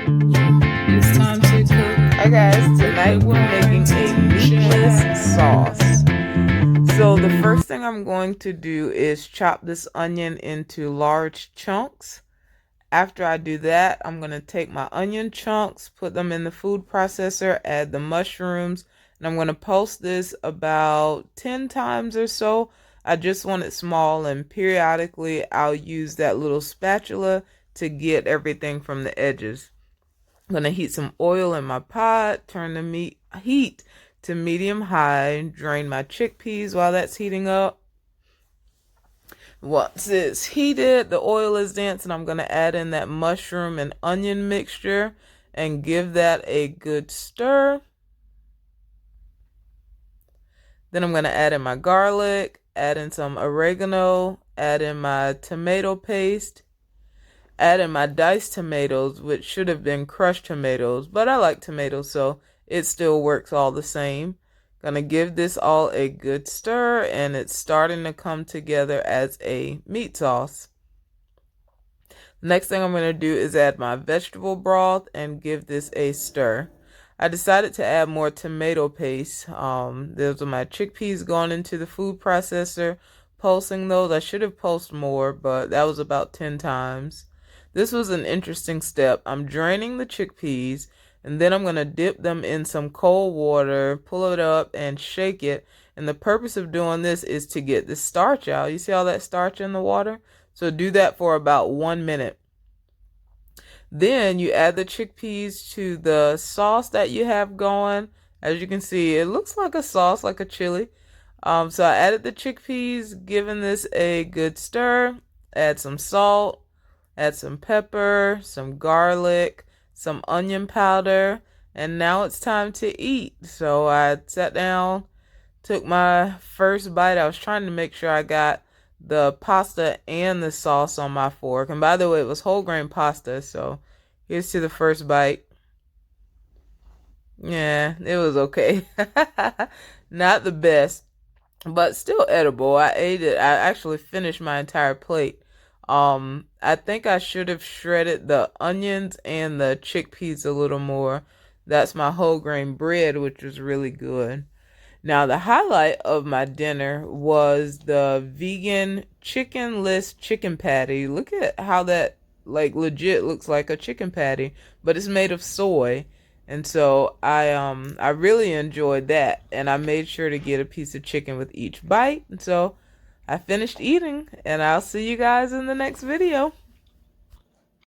It's time to cook. Hi guys, tonight we're making a meatless sauce. So the first thing I'm going to do is chop this onion into large chunks. After I do that, I'm going to take my onion chunks, put them in the food processor, add the mushrooms, and I'm going to post this about 10 times or so. I just want it small, and periodically I'll use that little spatula to get everything from the edges. I'm going to heat some oil in my pot, turn the heat to medium high, drain my chickpeas while that's heating up. Once it's heated, the oil is dancing, I'm going to add in that mushroom and onion mixture and give that a good stir. Then I'm going to add in my garlic, add in some oregano, add in my tomato paste, add in my diced tomatoes, which should have been crushed tomatoes, but I like tomatoes, so it still works all the same. Gonna give this all a good stir, and it's starting to come together as a meat sauce. Next thing I'm gonna do is add my vegetable broth and give this a stir. I decided to add more tomato paste. Those are my chickpeas going into the food processor, pulsing those. I should have pulsed more, but that was about 10 times. This was an interesting step. I'm draining the chickpeas, and then I'm going to dip them in some cold water, pull it up, and shake it. And the purpose of doing this is to get the starch out. You see all that starch in the water? So do that for about 1 minute. Then you add the chickpeas to the sauce that you have going. As you can see, it looks like a sauce, like a chili. So I added the chickpeas, giving this a good stir. Add some salt, add some pepper, some garlic, some onion powder, and now it's time to eat. So I sat down, took my first bite. I was trying to make sure I got the pasta and the sauce on my fork. And by the way, it was whole grain pasta, so here's to the first bite. Yeah, it was okay. Not the best, but still edible. I ate it. I actually finished my entire plate. I think I should have shredded the onions and the chickpeas a little more. That's my whole grain bread, which was really good. Now, the highlight of my dinner was the vegan chickenless chicken patty. Look at how that, like, legit looks like a chicken patty, but it's made of soy. And so I really enjoyed that, and I made sure to get a piece of chicken with each bite. And so I finished eating, and I'll see you guys in the next video.